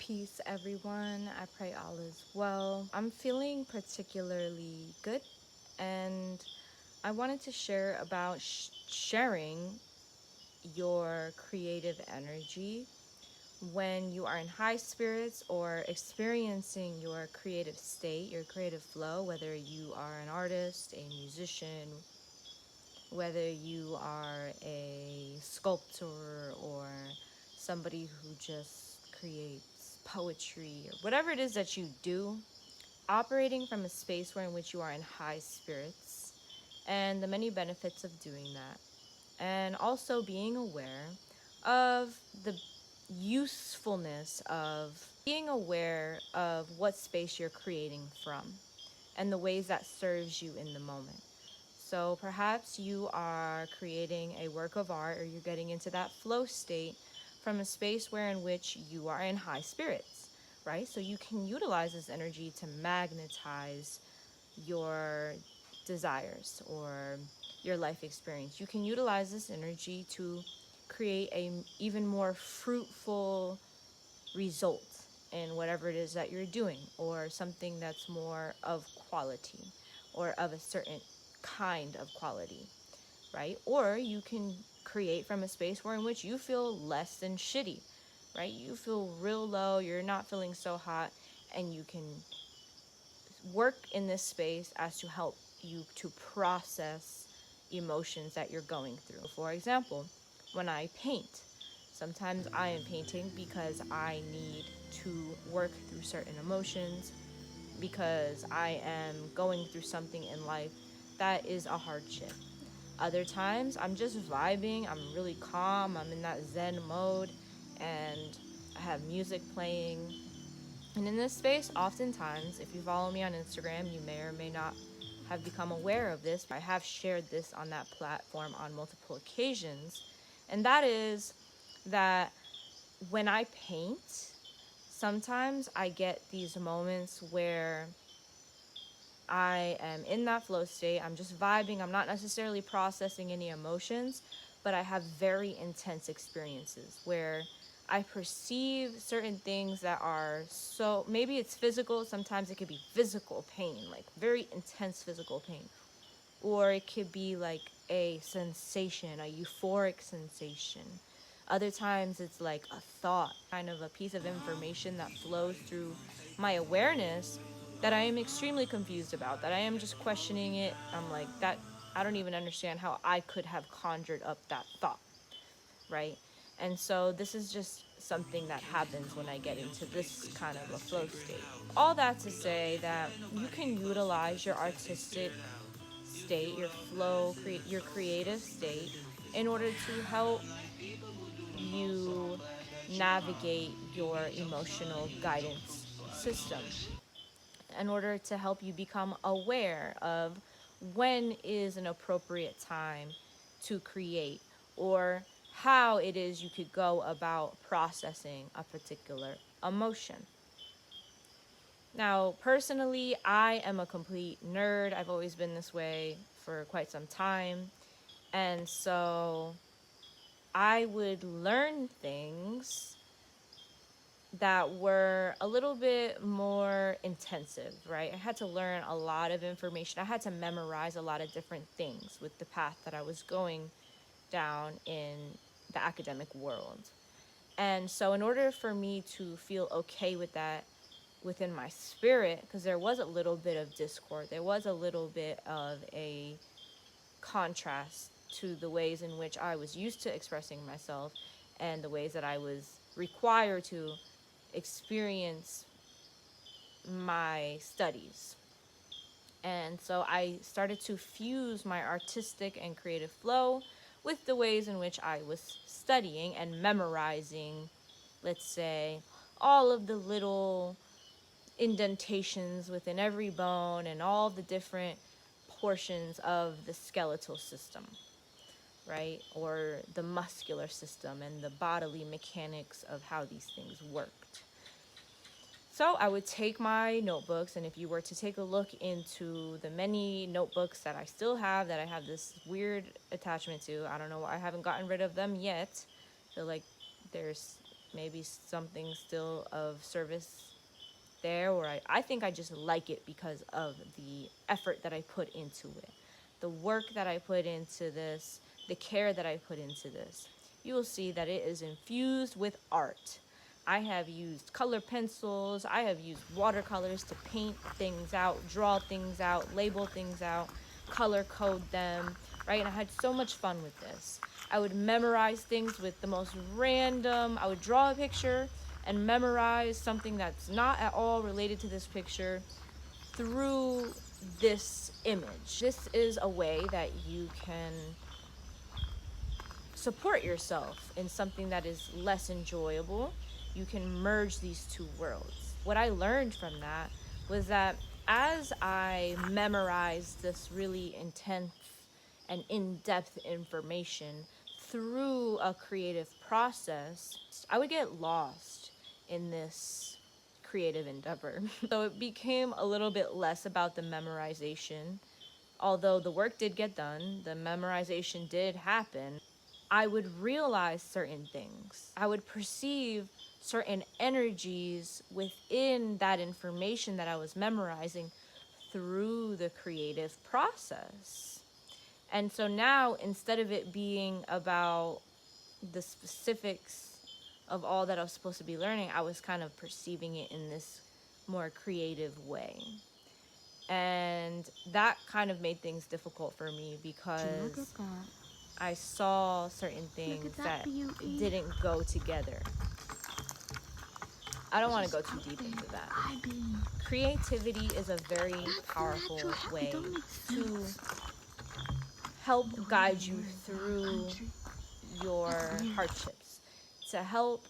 Peace, everyone. I pray all is well. I'm feeling particularly good, and I wanted to share about sharing your creative energy when you are in high spirits or experiencing your creative state, your creative flow, whether you are an artist, a musician, whether you are a sculptor or somebody who just creates poetry or whatever it is that you do, operating from a space where in which you are in high spirits and the many benefits of doing that, and also being aware of the usefulness of being aware of what space you're creating from and the ways that serves you in the moment. So perhaps you are creating a work of art or you're getting into that flow state from a space where in which you are in high spirits, right? So you can utilize this energy to magnetize your desires or your life experience. You can utilize this energy to create a even more fruitful result in whatever it is that you're doing, or something that's more of quality or of a certain kind of quality, right? Or you can create from a space where in which you feel less than shitty, right? You feel real low, you're not feeling so hot, and you can work in this space as to help you to process emotions that you're going through. For example, when I paint, sometimes I am painting because I need to work through certain emotions, because I am going through something in life that is a hardship. Other times I'm just vibing, I'm really calm, I'm in that Zen mode, and I have music playing. And in this space, oftentimes, if you follow me on Instagram, you may or may not have become aware of this. I have shared this on that platform on multiple occasions. And that is that when I paint, sometimes I get these moments where I am in that flow state. I'm just vibing. I'm not necessarily processing any emotions, but I have very intense experiences where I perceive certain things that are so, maybe it's physical. Sometimes it could be physical pain, like very intense physical pain. Or it could be like a sensation, a euphoric sensation. Other times it's like a thought, kind of a piece of information that flows through my awareness that I am extremely confused about, that I am just questioning it. I'm like, that I don't even understand how I could have conjured up that thought, right? And so this is just something that happens when I get into this kind of a flow state. All that to say that you can utilize your artistic state, your flow, your creative state, in order to help you navigate your emotional guidance system, in order to help you become aware of when is an appropriate time to create, or how it is you could go about processing a particular emotion. Now, personally, I am a complete nerd. I've always been this way for quite some time. And so I would learn things that were a little bit more intensive, right? I had to learn a lot of information. I had to memorize a lot of different things with the path that I was going down in the academic world. And so, in order for me to feel okay with that within my spirit, because there was a little bit of discord, there was a little bit of a contrast to the ways in which I was used to expressing myself and the ways that I was required to experience my studies. And so I started to fuse my artistic and creative flow with the ways in which I was studying and memorizing, let's say, all of the little indentations within every bone and all the different portions of the skeletal system, right? Or the muscular system and the bodily mechanics of how these things worked. So I would take my notebooks, and if you were to take a look into the many notebooks that I still have, that I have this weird attachment to, I don't know, I haven't gotten rid of them yet. I feel like there's maybe something still of service there, or I think I just like it because of the effort that I put into it, the work that I put into this, the care that I put into this. You will see that it is infused with art. I have used color pencils, I have used watercolors to paint things out, draw things out, label things out, color code them, right? And I had so much fun with this. I would memorize things with the most random, I would draw a picture and memorize something that's not at all related to this picture through this image. This is a way that you can support yourself in something that is less enjoyable. You can merge these two worlds. What I learned from that was that as I memorized this really intense and in-depth information through a creative process, I would get lost in this creative endeavor. So it became a little bit less about the memorization. Although the work did get done, the memorization did happen, I would realize certain things. I would perceive certain energies within that information that I was memorizing through the creative process. And so now, instead of it being about the specifics of all that I was supposed to be learning, I was kind of perceiving it in this more creative way. And that kind of made things difficult for me because I saw certain things that didn't go together. I don't want to go too deep into that. Creativity is a very powerful way to help guide you through your hardships, to help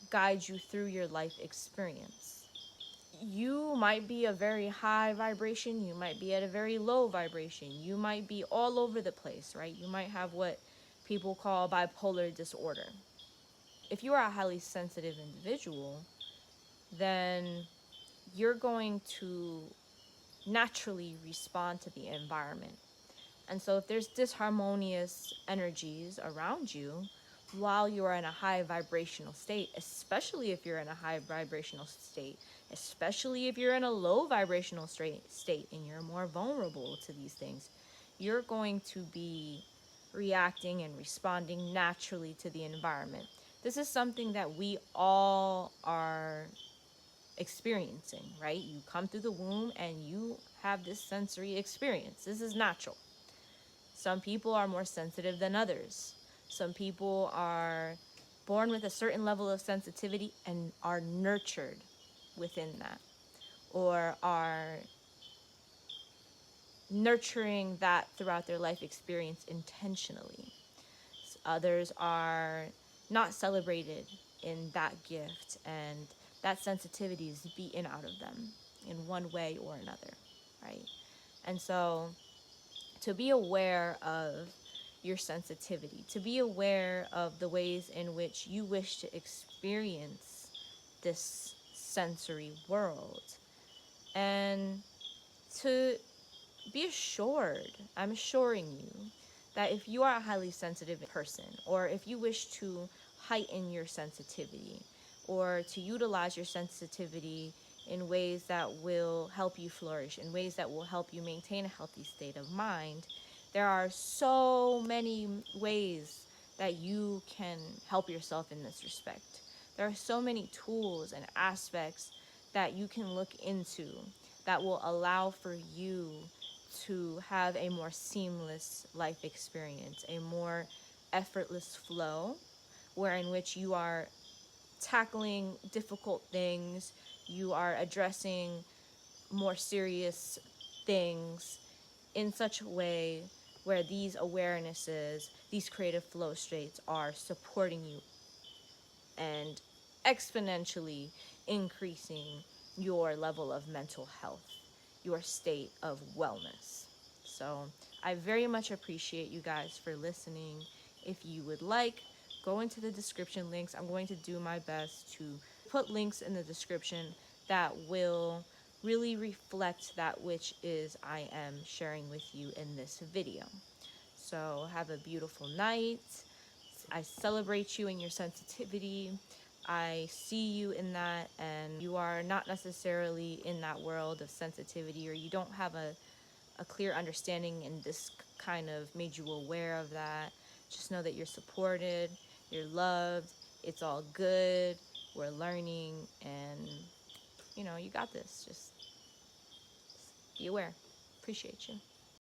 guide you through your life experience. You might be a very high vibration, you might be at a very low vibration, you might be all over the place, right? You might have what people call bipolar disorder. If you are a highly sensitive individual, then you're going to naturally respond to the environment. And so if there's disharmonious energies around you while you are in a high vibrational state, especially if you're in a high vibrational state, especially if you're in a low vibrational state and you're more vulnerable to these things, you're going to be reacting and responding naturally to the environment. This is something that we all are experiencing, right? You come through the womb and you have this sensory experience. This is natural. Some people are more sensitive than others. Some people are born with a certain level of sensitivity and are nurtured within that, or are nurturing that throughout their life experience intentionally. Others are not celebrated in that gift, and that sensitivity is beaten out of them in one way or another, right? And so to be aware of your sensitivity, to be aware of the ways in which you wish to experience this sensory world, and to be assured, I'm assuring you, that if you are a highly sensitive person, or if you wish to heighten your sensitivity, or to utilize your sensitivity in ways that will help you flourish, in ways that will help you maintain a healthy state of mind, there are so many ways that you can help yourself in this respect. There are so many tools and aspects that you can look into that will allow for you to have a more seamless life experience, a more effortless flow, where in which you are tackling difficult things, you are addressing more serious things in such a way where these awarenesses, these creative flow states are supporting you and exponentially increasing your level of mental health, your state of wellness. So I very much appreciate you guys for listening. If you would like, go into the description links. I'm going to do my best to put links in the description that will really reflect that which is I am sharing with you in this video. So have a beautiful night. I celebrate you and your sensitivity. I see you in that, and you are not necessarily in that world of sensitivity, or you don't have a clear understanding, and this kind of made you aware of that. Just know that you're supported, you're loved, it's all good, we're learning, and you got this. Just be aware. Appreciate you.